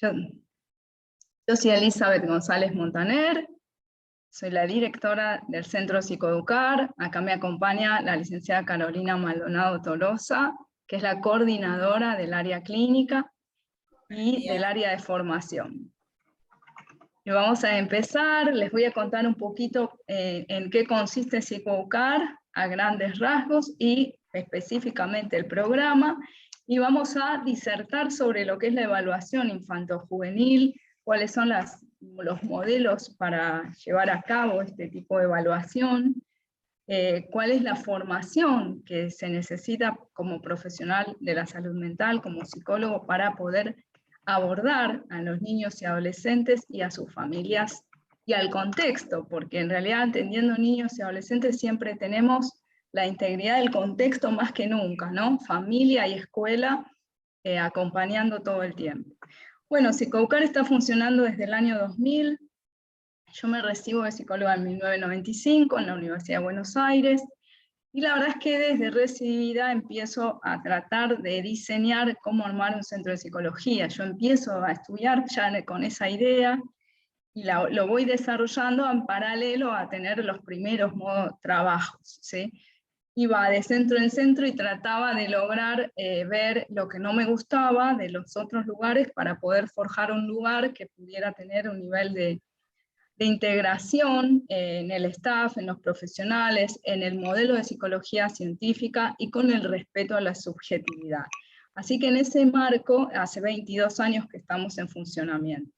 Yo, yo soy Elizabeth González Montaner, soy la directora del Centro Psicoeducar. Acá me acompaña la licenciada Carolina Maldonado Tolosa, que es la coordinadora del área clínica y del área de formación. Y vamos a empezar, les voy a contar un poquito en qué consiste Psicoeducar a grandes rasgos y específicamente el programa, y vamos a disertar sobre lo que es la evaluación infanto-juvenil, cuáles son los modelos para llevar a cabo este tipo de evaluación, cuál es la formación que se necesita como profesional de la salud mental, como psicólogo, para poder abordar a los niños y adolescentes y a sus familias y al contexto, porque en realidad atendiendo niños y adolescentes siempre tenemos la integridad del contexto más que nunca, ¿no? Familia y escuela acompañando todo el tiempo. Bueno, Psicoeducar está funcionando desde el año 2000. Yo me recibo de psicóloga en 1995 en la Universidad de Buenos Aires, y la verdad es que desde recibida empiezo a tratar de diseñar cómo armar un centro de psicología. Yo empiezo a estudiar ya con esa idea, y lo voy desarrollando en paralelo a tener los primeros trabajos, ¿sí? Iba de centro en centro y trataba de lograr ver lo que no me gustaba de los otros lugares para poder forjar un lugar que pudiera tener un nivel de integración en el staff, en los profesionales, en el modelo de psicología científica y con el respeto a la subjetividad. Así que en ese marco, hace 22 años que estamos en funcionamiento.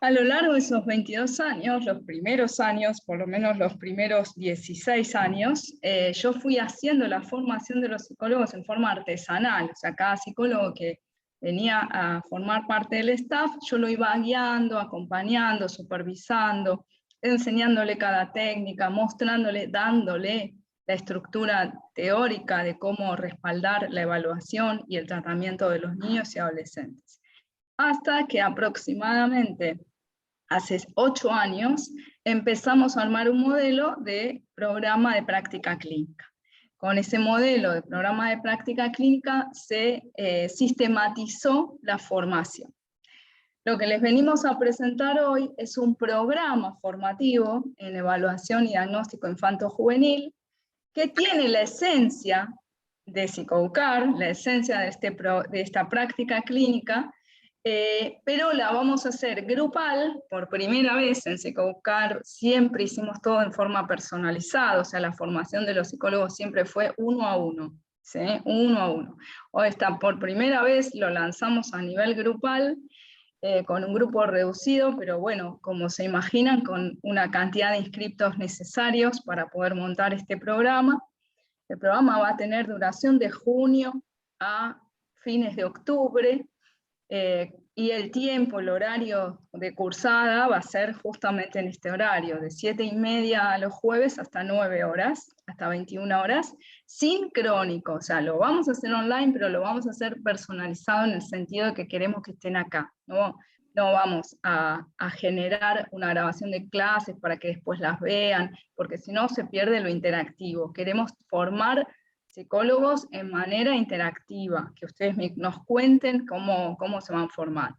A lo largo de esos 22 años, los primeros años, por lo menos los primeros 16 años, yo fui haciendo la formación de los psicólogos en forma artesanal. O sea, cada psicólogo que venía a formar parte del staff, yo lo iba guiando, acompañando, supervisando, enseñándole cada técnica, mostrándole, dándole la estructura teórica de cómo respaldar la evaluación y el tratamiento de los niños y adolescentes. Hasta que aproximadamente hace 8 años empezamos a armar un modelo de programa de práctica clínica. Con ese modelo de programa de práctica clínica se sistematizó la formación. Lo que les venimos a presentar hoy es un programa formativo en evaluación y diagnóstico infanto-juvenil que tiene la esencia de Psicoeducar, la esencia de esta práctica clínica, pero la vamos a hacer grupal. Por primera vez en Psicoeducar siempre hicimos todo en forma personalizada, o sea, la formación de los psicólogos siempre fue 1 a 1, ¿sí? 1 a 1. Hoy por primera vez lo lanzamos a nivel grupal, con un grupo reducido, pero bueno, como se imaginan, con una cantidad de inscriptos necesarios para poder montar este programa. El programa va a tener duración de junio a fines de octubre, y el tiempo, el horario de cursada va a ser justamente en este horario, de 7:30 a los jueves hasta 9 horas, hasta 21 horas, sincrónico. O sea, lo vamos a hacer online, pero lo vamos a hacer personalizado en el sentido de que queremos que estén acá. No vamos a generar una grabación de clases para que después las vean, porque si no se pierde lo interactivo. Queremos formar psicólogos en manera interactiva, que ustedes nos cuenten cómo se van formando.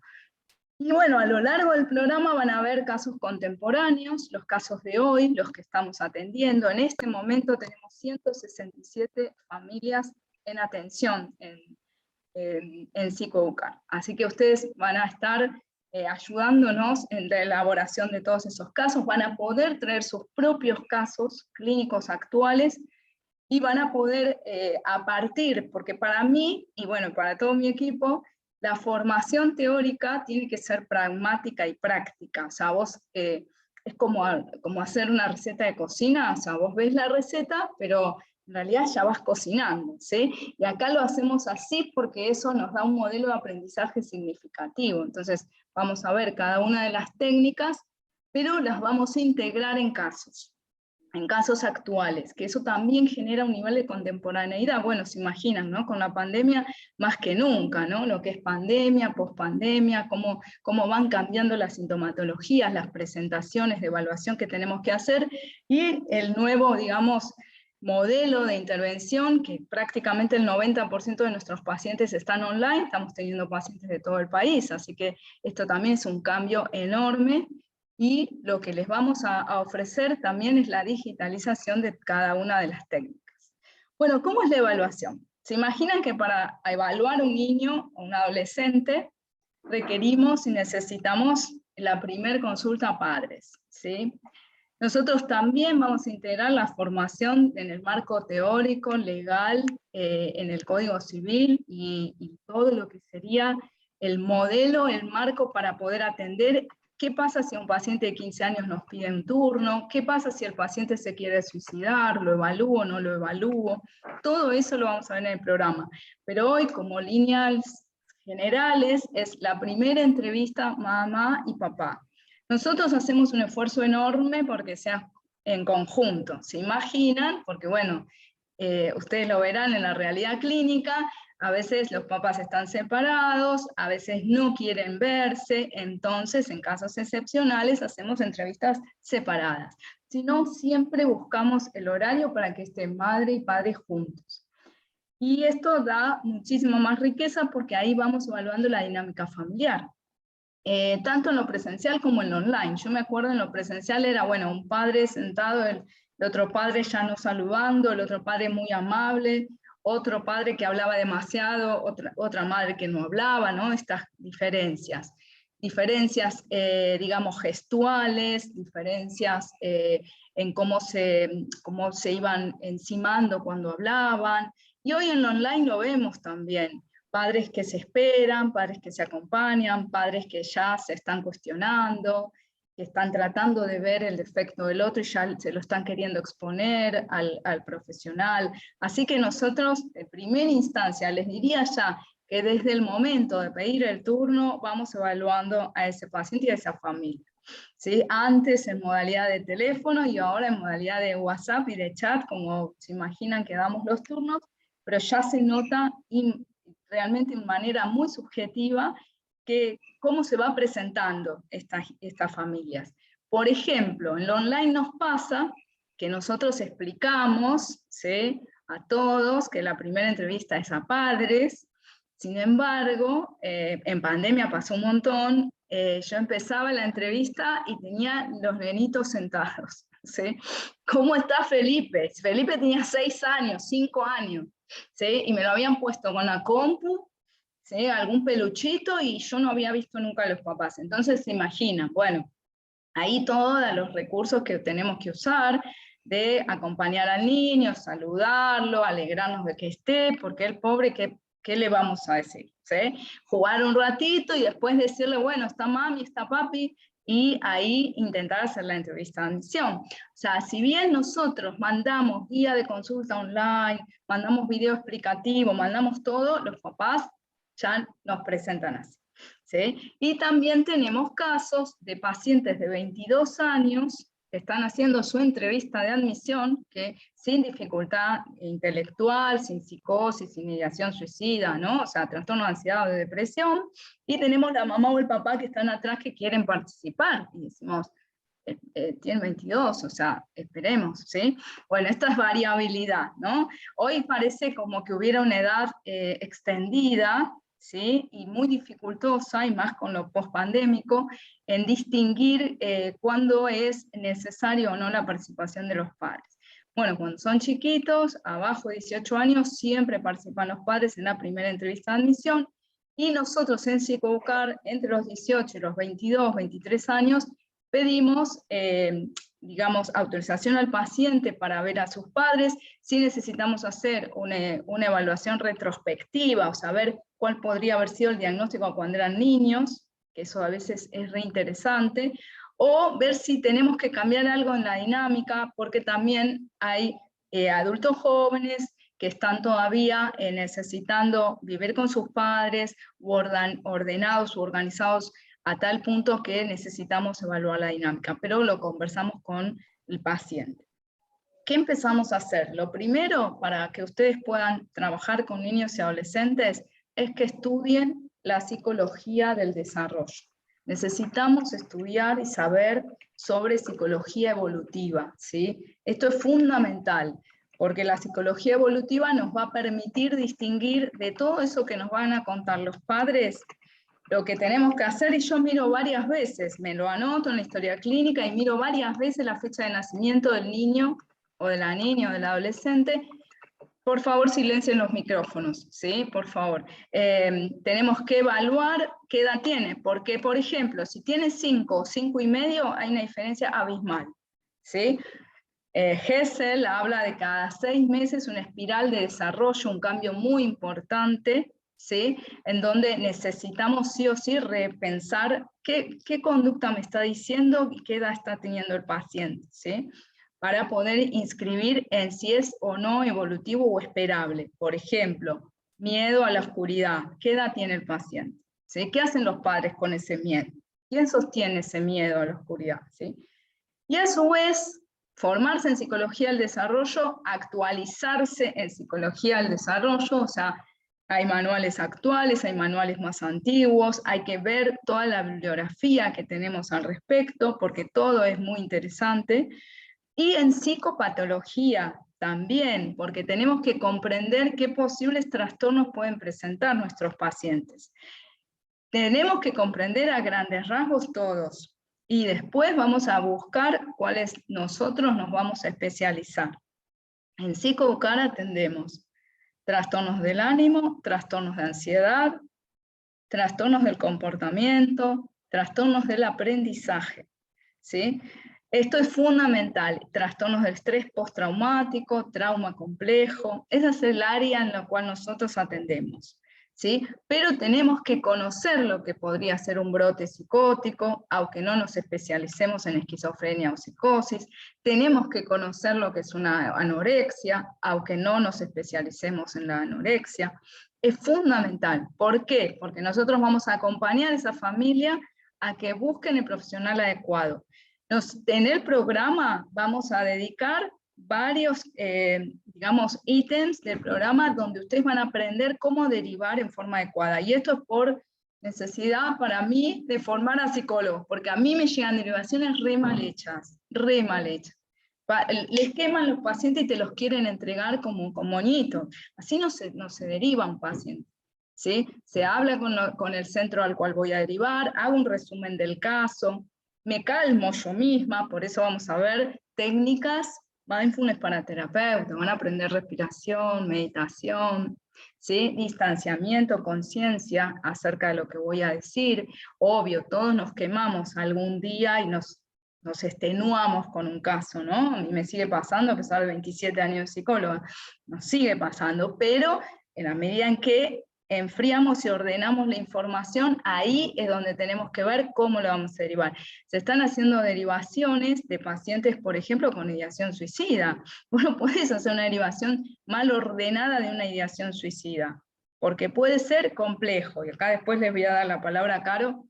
Y bueno, a lo largo del programa van a ver casos contemporáneos, los casos de hoy, los que estamos atendiendo. En este momento tenemos 167 familias en atención en Psicoeducar. Así que ustedes van a estar ayudándonos en la elaboración de todos esos casos, van a poder traer sus propios casos clínicos actuales, y van a poder a partir, porque para mí, y bueno, para todo mi equipo, la formación teórica tiene que ser pragmática y práctica. O sea, vos, es como hacer una receta de cocina. O sea, vos ves la receta, pero en realidad ya vas cocinando, ¿sí? Y acá lo hacemos así porque eso nos da un modelo de aprendizaje significativo. Entonces, vamos a ver cada una de las técnicas, pero las vamos a integrar en casos actuales, que eso también genera un nivel de contemporaneidad. Bueno, se imaginan, ¿no? Con la pandemia más que nunca, ¿no? Lo que es pandemia, pospandemia, cómo van cambiando las sintomatologías, las presentaciones de evaluación que tenemos que hacer, y el nuevo, digamos, modelo de intervención, que prácticamente el 90% de nuestros pacientes están online, estamos teniendo pacientes de todo el país, así que esto también es un cambio enorme, y lo que les vamos a ofrecer también es la digitalización de cada una de las técnicas. Bueno, ¿cómo es la evaluación? Se imaginan que para evaluar un niño o un adolescente requerimos y necesitamos la primer consulta a padres, ¿sí? Nosotros también vamos a integrar la formación en el marco teórico, legal, en el Código Civil y todo lo que sería el modelo, el marco para poder atender. ¿Qué pasa si un paciente de 15 años nos pide un turno? ¿Qué pasa si el paciente se quiere suicidar? ¿Lo evalúo, no lo evalúo? Todo eso lo vamos a ver en el programa. Pero hoy, como líneas generales, es la primera entrevista mamá y papá. Nosotros hacemos un esfuerzo enorme porque sea en conjunto, ¿se imaginan? Porque bueno, ustedes lo verán en la realidad clínica, a veces los papás están separados, a veces no quieren verse, entonces en casos excepcionales hacemos entrevistas separadas. Si no, siempre buscamos el horario para que estén madre y padre juntos. Y esto da muchísimo más riqueza porque ahí vamos evaluando la dinámica familiar. Tanto en lo presencial como en lo online. Yo me acuerdo en lo presencial era, bueno, un padre sentado, el otro padre ya no saludando, el otro padre muy amable, otro padre que hablaba demasiado, otra madre que no hablaba, ¿no? Estas diferencias. Diferencias, digamos, gestuales, diferencias en cómo se iban encimando cuando hablaban, y hoy en lo online lo vemos también. Padres que se esperan, padres que se acompañan, padres que ya se están cuestionando, que están tratando de ver el defecto del otro y ya se lo están queriendo exponer al profesional. Así que nosotros, en primera instancia, les diría ya que desde el momento de pedir el turno, vamos evaluando a ese paciente y a esa familia. ¿Sí? Antes en modalidad de teléfono y ahora en modalidad de WhatsApp y de chat, como se imaginan que damos los turnos, pero ya se nota realmente de manera muy subjetiva que cómo se va presentando estas familias. Por ejemplo, en lo online nos pasa que nosotros explicamos, ¿sí?, a todos que la primera entrevista es a padres. Sin embargo, en pandemia pasó un montón, yo empezaba la entrevista y tenía los nenitos sentados, ¿sí? ¿Cómo está Felipe? Felipe tenía 6 años, 5 años, ¿sí? Y me lo habían puesto con la compu, ¿sí?, algún peluchito, y yo no había visto nunca a los papás. Entonces se imaginan, bueno, ahí todos los recursos que tenemos que usar, de acompañar al niño, saludarlo, alegrarnos de que esté, porque el pobre, ¿qué le vamos a decir? ¿Sí? Jugar un ratito y después decirle, bueno, está mami, está papi, y ahí intentar hacer la entrevista de admisión. O sea, si bien nosotros mandamos guía de consulta online, mandamos video explicativo, mandamos todo, los papás ya nos presentan así, ¿sí? Y también tenemos casos de pacientes de 22 años que están haciendo su entrevista de admisión, que sin dificultad intelectual, sin psicosis, sin ideación suicida, ¿no? O sea, trastorno de ansiedad o de depresión, y tenemos la mamá o el papá que están atrás que quieren participar, y decimos, tienen 22, o sea, esperemos, ¿sí? Bueno, esta es variabilidad, ¿no? Hoy parece como que hubiera una edad extendida, ¿sí?, y muy dificultosa, y más con lo pospandémico, en distinguir cuándo es necesario o no la participación de los padres. Bueno, cuando son chiquitos, abajo de 18 años, siempre participan los padres en la primera entrevista de admisión, y nosotros en Psicoeducar, entre los 18 y los 22, 23 años, pedimos, digamos, autorización al paciente para ver a sus padres, si necesitamos hacer una evaluación retrospectiva, o saber cuál podría haber sido el diagnóstico cuando eran niños, que eso a veces es reinteresante, o ver si tenemos que cambiar algo en la dinámica, porque también hay adultos jóvenes que están todavía necesitando vivir con sus padres, ordenados o organizados a tal punto que necesitamos evaluar la dinámica, pero lo conversamos con el paciente. ¿Qué empezamos a hacer? Lo primero, para que ustedes puedan trabajar con niños y adolescentes, es que estudien la psicología del desarrollo. Necesitamos estudiar y saber sobre psicología evolutiva, ¿sí? Esto es fundamental. porque la psicología evolutiva nos va a permitir distinguir de todo eso que nos van a contar los padres, lo que tenemos que hacer, y yo miro varias veces, me lo anoto en la historia clínica y miro varias veces la fecha de nacimiento del niño, o de la niña, o del adolescente. Por favor, silencien los micrófonos, ¿sí? Por favor. Tenemos que evaluar qué edad tiene, porque, por ejemplo, si tiene 5 o 5 y medio, hay una diferencia abismal, ¿sí? Hessel habla de cada 6 meses una espiral de desarrollo, un cambio muy importante, ¿sí? En donde necesitamos sí o sí repensar qué conducta me está diciendo y qué edad está teniendo el paciente, ¿sí? Para poder inscribir en si es o no evolutivo o esperable. Por ejemplo, miedo a la oscuridad. ¿Qué edad tiene el paciente? ¿Sí? ¿Qué hacen los padres con ese miedo? ¿Quién sostiene ese miedo a la oscuridad? ¿Sí? Y a su vez, formarse en psicología del desarrollo, actualizarse en psicología del desarrollo, o sea, hay manuales actuales, hay manuales más antiguos, hay que ver toda la bibliografía que tenemos al respecto, porque todo es muy interesante. Y en psicopatología también, porque tenemos que comprender qué posibles trastornos pueden presentar nuestros pacientes. Tenemos que comprender a grandes rasgos todos, y después vamos a buscar cuáles nosotros nos vamos a especializar. En PsicoUcar atendemos trastornos del ánimo, trastornos de ansiedad, trastornos del comportamiento, trastornos del aprendizaje, ¿sí? Esto es fundamental, trastornos del estrés postraumático, trauma complejo, esa es el área en la cual nosotros atendemos, ¿sí? Pero tenemos que conocer lo que podría ser un brote psicótico, aunque no nos especialicemos en esquizofrenia o psicosis, tenemos que conocer lo que es una anorexia, aunque no nos especialicemos en la anorexia. Es fundamental, ¿por qué? Porque nosotros vamos a acompañar a esa familia a que busquen el profesional adecuado. En el programa vamos a dedicar varios, digamos, ítems del programa donde ustedes van a aprender cómo derivar en forma adecuada. Y esto es por necesidad para mí de formar a psicólogos, porque a mí me llegan derivaciones re mal hechas, re mal hechas. Les queman los pacientes y te los quieren entregar como moñitos. Así no se deriva un paciente, ¿sí? Se habla con el centro al cual voy a derivar, hago un resumen del caso, me calmo yo misma, por eso vamos a ver técnicas mindfulness para terapeutas, van a aprender respiración, meditación, ¿sí? Distanciamiento, conciencia acerca de lo que voy a decir. Obvio, todos nos quemamos algún día y nos extenuamos con un caso, ¿no? A mí me sigue pasando, a pesar de 27 años de psicóloga, nos sigue pasando, pero en la medida en que enfriamos y ordenamos la información, ahí es donde tenemos que ver cómo lo vamos a derivar. Se están haciendo derivaciones de pacientes, por ejemplo, con ideación suicida. Bueno, puedes hacer una derivación mal ordenada de una ideación suicida, porque puede ser complejo, y acá después les voy a dar la palabra a Caro.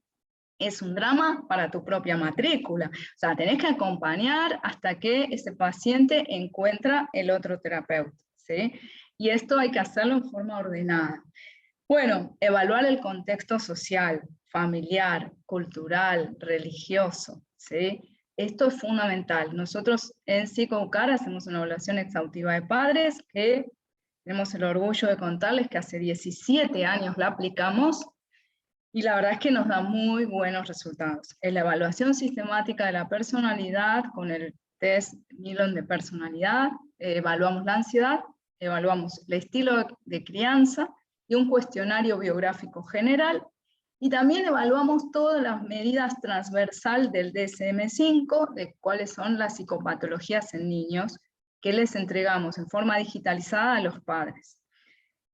Es un drama para tu propia matrícula. O sea, tenés que acompañar hasta que ese paciente encuentra el otro terapeuta, ¿sí? Y esto hay que hacerlo en forma ordenada. Bueno, evaluar el contexto social, familiar, cultural, religioso, ¿sí? Esto es fundamental. Nosotros en PsicoUcar hacemos una evaluación exhaustiva de padres, que tenemos el orgullo de contarles que hace 17 años la aplicamos, y la verdad es que nos da muy buenos resultados. En la evaluación sistemática de la personalidad, con el test Milon de personalidad, evaluamos la ansiedad, evaluamos el estilo de crianza y un cuestionario biográfico general, y también evaluamos todas las medidas transversal del DSM-5, de cuáles son las psicopatologías en niños, que les entregamos en forma digitalizada a los padres.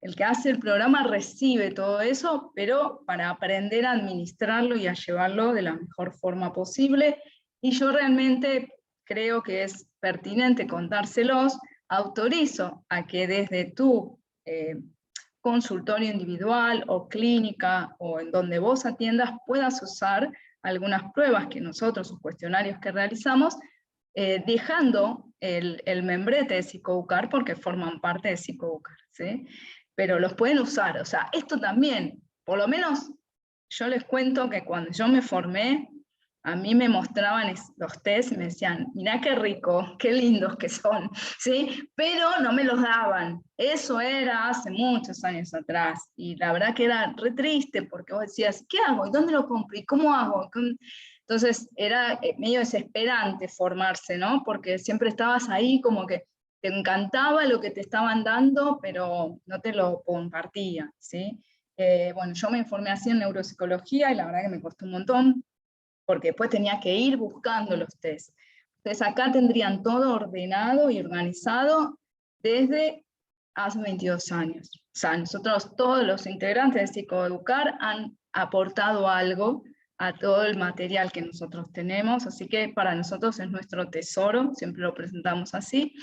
El que hace el programa recibe todo eso, pero para aprender a administrarlo y a llevarlo de la mejor forma posible, y yo realmente creo que es pertinente contárselos. Autorizo a que desde tu consultorio individual o clínica, o en donde vos atiendas, puedas usar algunas pruebas que nosotros, o cuestionarios que realizamos, dejando el membrete de PsicoUcar, porque forman parte de PsicoUcar, ¿sí? Pero los pueden usar. O sea, esto también, por lo menos yo les cuento que cuando yo me formé, A mí me mostraban los test y me decían, mirá qué rico, qué lindos que son, ¿sí? Pero no me los daban. Eso era hace muchos años atrás. Y la verdad que era re triste, porque vos decías, ¿qué hago? ¿Y dónde lo compro? ¿Y cómo hago? Entonces era medio desesperante formarse, ¿no? Porque siempre estabas ahí como que te encantaba lo que te estaban dando, pero no te lo compartían, ¿sí? Bueno, yo me informé así en neuropsicología y la verdad que me costó un montón, porque después tenía que ir buscando los test. Entonces acá tendrían todo ordenado y organizado desde hace 22 años. O sea, nosotros, todos los integrantes de Psicoeducar han aportado algo a todo el material que nosotros tenemos, así que para nosotros es nuestro tesoro, siempre lo presentamos así,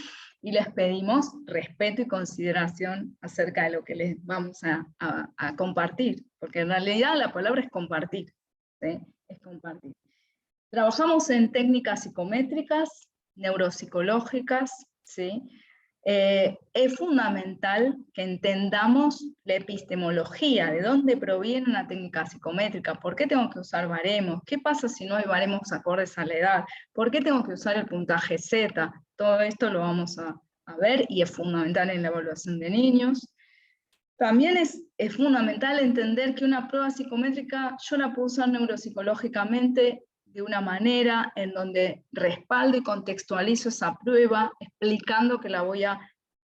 y les pedimos respeto y consideración acerca de lo que les vamos a compartir, porque en realidad la palabra es compartir, ¿sí? Es compartir. Trabajamos en técnicas psicométricas, neuropsicológicas, ¿sí? Es fundamental que entendamos la epistemología, de dónde proviene una técnica psicométrica, por qué tengo que usar baremos, qué pasa si no hay baremos acordes a la edad, por qué tengo que usar el puntaje Z, todo esto lo vamos a ver y es fundamental en la evaluación de niños. También es fundamental entender que una prueba psicométrica yo la puedo usar neuropsicológicamente de una manera en donde respaldo y contextualizo esa prueba, explicando que la voy a,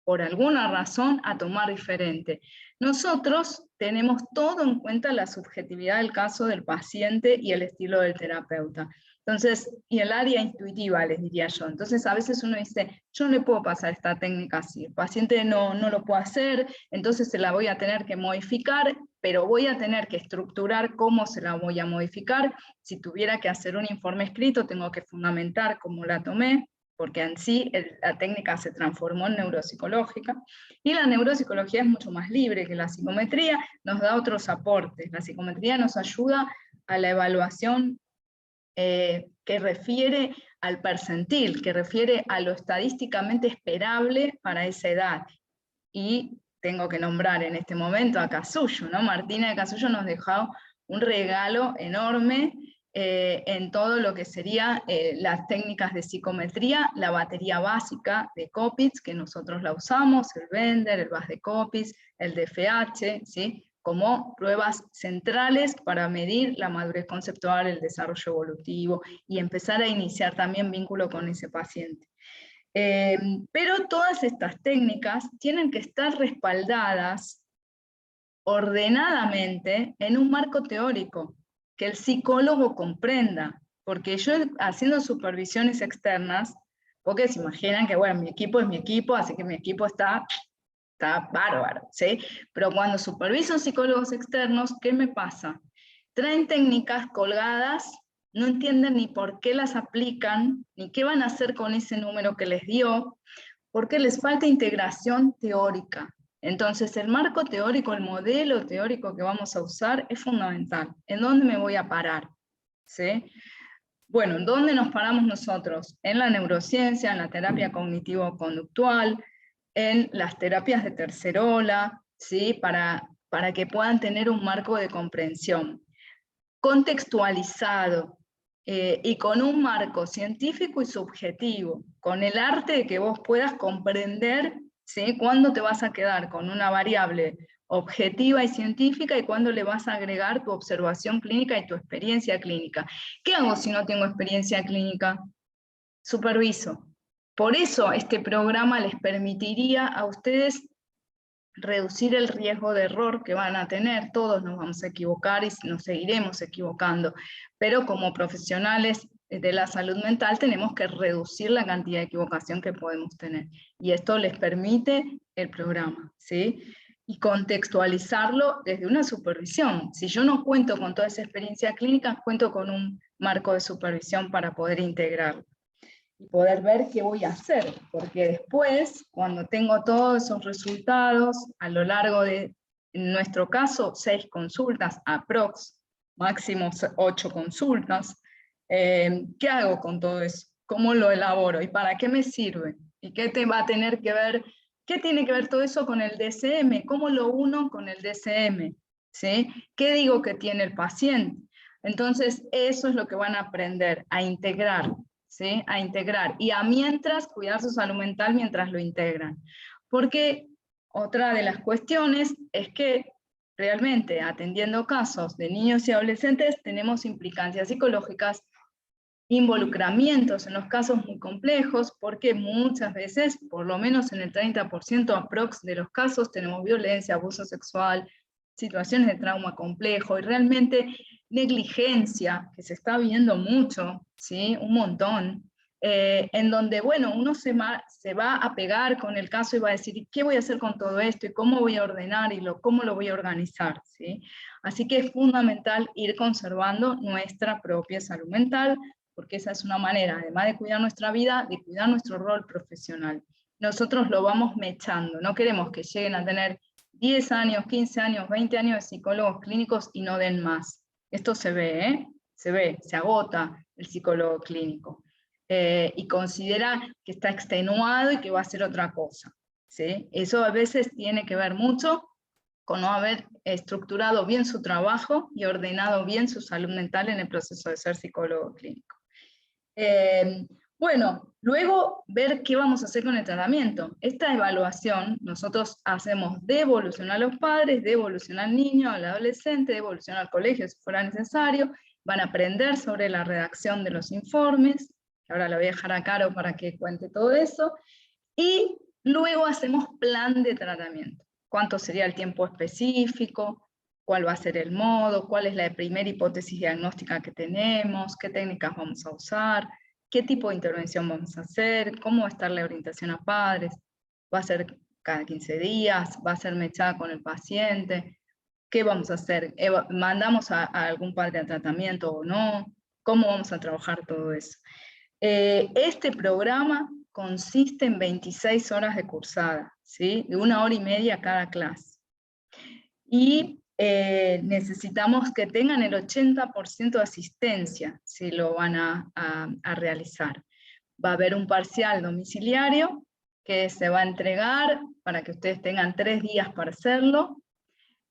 por alguna razón, a tomar diferente. Nosotros tenemos todo en cuenta la subjetividad del caso del paciente y el estilo del terapeuta. Entonces, y el área intuitiva, les diría yo. Entonces, a veces uno dice, yo no le puedo pasar esta técnica así, el paciente no lo puede hacer, entonces se la voy a tener que modificar, pero voy a tener que estructurar cómo se la voy a modificar. Si tuviera que hacer un informe escrito, tengo que fundamentar cómo la tomé, porque en sí la técnica se transformó en neuropsicológica, y la neuropsicología es mucho más libre que la psicometría, nos da otros aportes. La psicometría nos ayuda a la evaluación que refiere al percentil, que refiere a lo estadísticamente esperable para esa edad. Y tengo que nombrar en este momento a Casullo, ¿no? Martina de Casullo nos dejó un regalo enorme en todo lo que sería las técnicas de psicometría, la batería básica de Coppitz, que nosotros la usamos, el Bender, el VAS de Coppitz, el DFH, ¿sí? Como pruebas centrales para medir la madurez conceptual, el desarrollo evolutivo y empezar a iniciar también vínculo con ese paciente. Pero todas estas técnicas tienen que estar respaldadas ordenadamente en un marco teórico, que el psicólogo comprenda, porque yo haciendo supervisiones externas, porque se imaginan que bueno, mi equipo es mi equipo, así que mi equipo está bárbaro, ¿sí? Pero cuando superviso psicólogos externos, ¿qué me pasa? Traen técnicas colgadas, no entienden ni por qué las aplican, ni qué van a hacer con ese número que les dio, porque les falta integración teórica. Entonces, el marco teórico, el modelo teórico que vamos a usar es fundamental. ¿En dónde me voy a parar? ¿Sí? Bueno, ¿en dónde nos paramos nosotros? En la neurociencia, en la terapia cognitivo-conductual, en las terapias de tercera ola, ¿sí? Para que puedan tener un marco de comprensión contextualizado y con un marco científico y subjetivo, con el arte de que vos puedas comprender, ¿sí? Cuándo te vas a quedar con una variable objetiva y científica y cuándo le vas a agregar tu observación clínica y tu experiencia clínica. ¿Qué hago si no tengo experiencia clínica? Superviso. Por eso este programa les permitiría a ustedes reducir el riesgo de error que van a tener. Todos nos vamos a equivocar y nos seguiremos equivocando, pero como profesionales de la salud mental tenemos que reducir la cantidad de equivocación que podemos tener. Y esto les permite el programa, ¿sí? Y contextualizarlo desde una supervisión. Si yo no cuento con toda esa experiencia clínica, cuento con un marco de supervisión para poder integrarlo y poder ver qué voy a hacer, porque después, cuando tengo todos esos resultados, a lo largo de, en nuestro caso, 6 consultas, aprox, máximo 8 consultas, ¿qué hago con todo eso? ¿Cómo lo elaboro? ¿Y para qué me sirve? ¿Y qué te va a tener que ver? ¿Qué tiene que ver todo eso con el DSM? ¿Cómo lo uno con el DSM? ¿Sí? ¿Qué digo que tiene el paciente? Entonces, eso es lo que van a aprender, a integrar, ¿sí? A integrar. Y a mientras, cuidar su salud mental mientras lo integran. Porque otra de las cuestiones es que realmente atendiendo casos de niños y adolescentes tenemos implicancias psicológicas, involucramientos en los casos muy complejos, porque muchas veces, por lo menos en el 30% aprox de los casos, tenemos violencia, abuso sexual, situaciones de trauma complejo, y realmente negligencia, que se está viendo mucho, ¿sí? Un montón, en donde, bueno, uno se va a pegar con el caso y va a decir, ¿qué voy a hacer con todo esto? ¿Y cómo voy a ordenar? ¿Y cómo lo voy a organizar? ¿Sí? Así que es fundamental ir conservando nuestra propia salud mental, porque esa es una manera, además de cuidar nuestra vida, de cuidar nuestro rol profesional. Nosotros lo vamos mechando, no queremos que lleguen a tener 10 años, 15 años, 20 años de psicólogos clínicos y no den más. Esto se ve, ¿eh? Se agota el psicólogo clínico. Y considera que está extenuado y que va a hacer otra cosa, ¿sí? Eso a veces tiene que ver mucho con no haber estructurado bien su trabajo y ordenado bien su salud mental en el proceso de ser psicólogo clínico. Bueno, luego ver qué vamos a hacer con el tratamiento. Esta evaluación nosotros hacemos devolución a los padres, devolución al niño, al adolescente, devolución al colegio si fuera necesario, van a aprender sobre la redacción de los informes, que ahora la voy a dejar a Caro para que cuente todo eso, y luego hacemos plan de tratamiento. ¿Cuánto sería el tiempo específico? ¿Cuál va a ser el modo? ¿Cuál es la primera hipótesis diagnóstica que tenemos? ¿Qué técnicas vamos a usar? ¿Qué tipo de intervención vamos a hacer? ¿Cómo va a estar la orientación a padres? ¿Va a ser cada 15 días? ¿Va a ser mechada con el paciente? ¿Qué vamos a hacer? ¿Mandamos a algún padre a tratamiento o no? ¿Cómo vamos a trabajar todo eso? Este programa consiste en 26 horas de cursada, ¿sí? De 1 hora y media cada clase. Y necesitamos que tengan el 80% de asistencia si lo van a realizar. Va a haber un parcial domiciliario que se va a entregar para que ustedes tengan 3 días para hacerlo,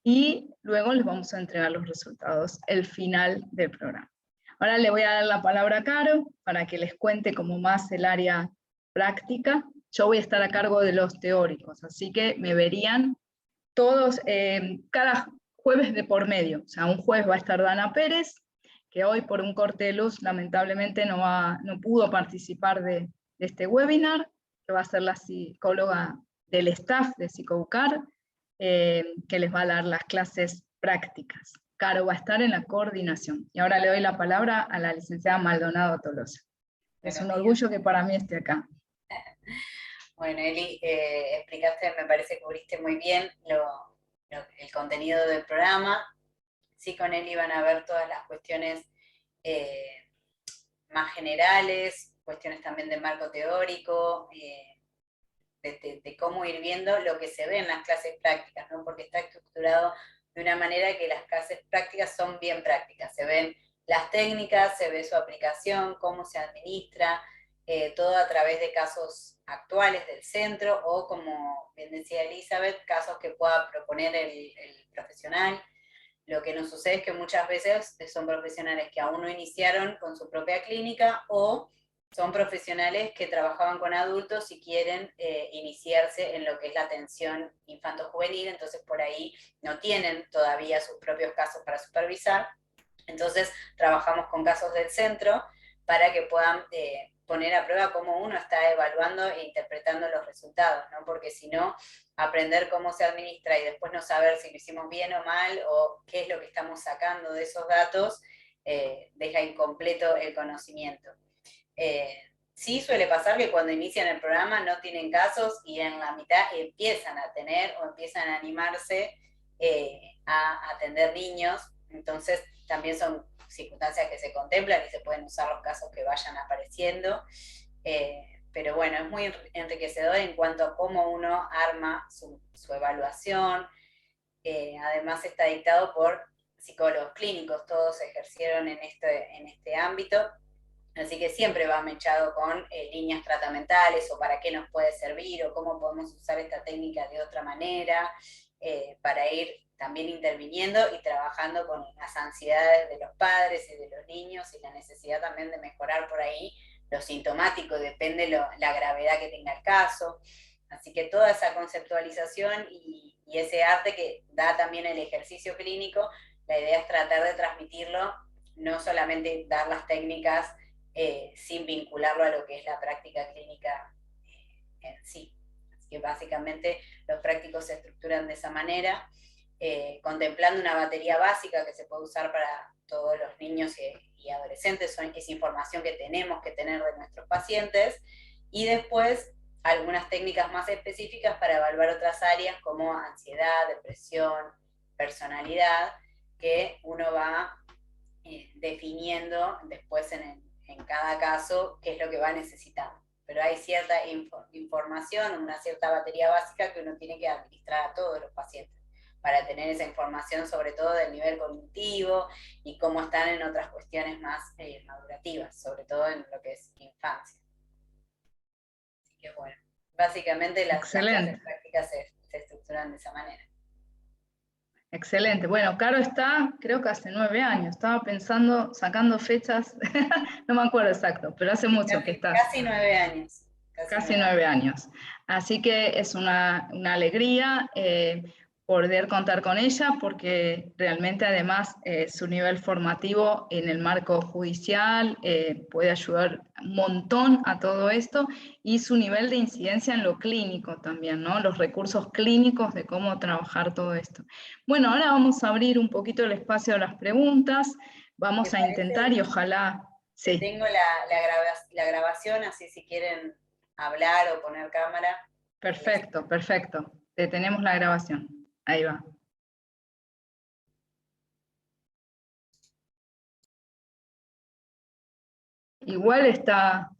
y luego les vamos a entregar los resultados, el final del programa. Ahora le voy a dar la palabra a Caro para que les cuente como más el área práctica. Yo voy a estar a cargo de los teóricos, así que me verían todos, cada jueves de por medio. O sea, un jueves va a estar Dana Pérez, que hoy por un corte de luz lamentablemente no pudo participar de este webinar, que va a ser la psicóloga del staff de Psicobucar, que les va a dar las clases prácticas. Caro va a estar en la coordinación. Y ahora le doy la palabra a la licenciada Maldonado Tolosa. Es un orgullo que para mí esté acá. Bueno, Eli, explicaste, me parece que cubriste muy bien el contenido del programa. Sí, con Eli van a ver todas las cuestiones más generales, cuestiones también de marco teórico, de cómo ir viendo lo que se ve en las clases prácticas, ¿no? Porque está estructurado de una manera que las clases prácticas son bien prácticas. Se ven las técnicas, se ve su aplicación, cómo se administra, todo a través de casos actuales del centro o, como bien decía Elizabeth, casos que pueda proponer el profesional. Lo que nos sucede es que muchas veces son profesionales que aún no iniciaron con su propia clínica o son profesionales que trabajaban con adultos y quieren iniciarse en lo que es la atención infanto-juvenil, entonces por ahí no tienen todavía sus propios casos para supervisar. Entonces trabajamos con casos del centro para que puedan poner a prueba cómo uno está evaluando e interpretando los resultados, ¿no? Porque si no, aprender cómo se administra y después no saber si lo hicimos bien o mal o qué es lo que estamos sacando de esos datos, deja incompleto el conocimiento. Sí suele pasar que cuando inician el programa no tienen casos y en la mitad empiezan a tener o empiezan a animarse a atender niños, entonces también son circunstancias que se contemplan y se pueden usar los casos que vayan apareciendo, pero bueno, es muy enriquecedor en cuanto a cómo uno arma su evaluación. Además está dictado por psicólogos clínicos, todos ejercieron en este ámbito, así que siempre va mechado con líneas tratamentales o para qué nos puede servir o cómo podemos usar esta técnica de otra manera, para ir también interviniendo y trabajando con las ansiedades de los padres y de los niños, y la necesidad también de mejorar por ahí lo sintomático, depende la gravedad que tenga el caso. Así que toda esa conceptualización y ese arte que da también el ejercicio clínico, la idea es tratar de transmitirlo, no solamente dar las técnicas sin vincularlo a lo que es la práctica clínica en sí. Así que básicamente los prácticos se estructuran de esa manera, contemplando una batería básica que se puede usar para todos los niños y adolescentes, es información que tenemos que tener de nuestros pacientes, y después algunas técnicas más específicas para evaluar otras áreas como ansiedad, depresión, personalidad, que uno va definiendo después en cada caso qué es lo que va necesitando. Pero hay cierta información, una cierta batería básica que uno tiene que administrar a todos los pacientes para tener esa información, sobre todo del nivel cognitivo y cómo están en otras cuestiones más madurativas, sobre todo en lo que es infancia. Así que bueno, básicamente las clases prácticas se estructuran de esa manera. Excelente. Bueno, Caro está, creo que hace 9 años. Estaba pensando, sacando fechas, no me acuerdo exacto, pero hace mucho que estás. Casi 9 años. Casi 9 años. Así que es una alegría poder contar con ella, porque realmente además su nivel formativo en el marco judicial puede ayudar un montón a todo esto, y su nivel de incidencia en lo clínico también, ¿no? Los recursos clínicos de cómo trabajar todo esto. Bueno, ahora vamos a abrir un poquito el espacio a las preguntas, vamos a intentar y ojalá... Sí. Tengo la grabación, así si quieren hablar o poner cámara. Perfecto, perfecto. Detenemos la grabación. Ahí va. Igual está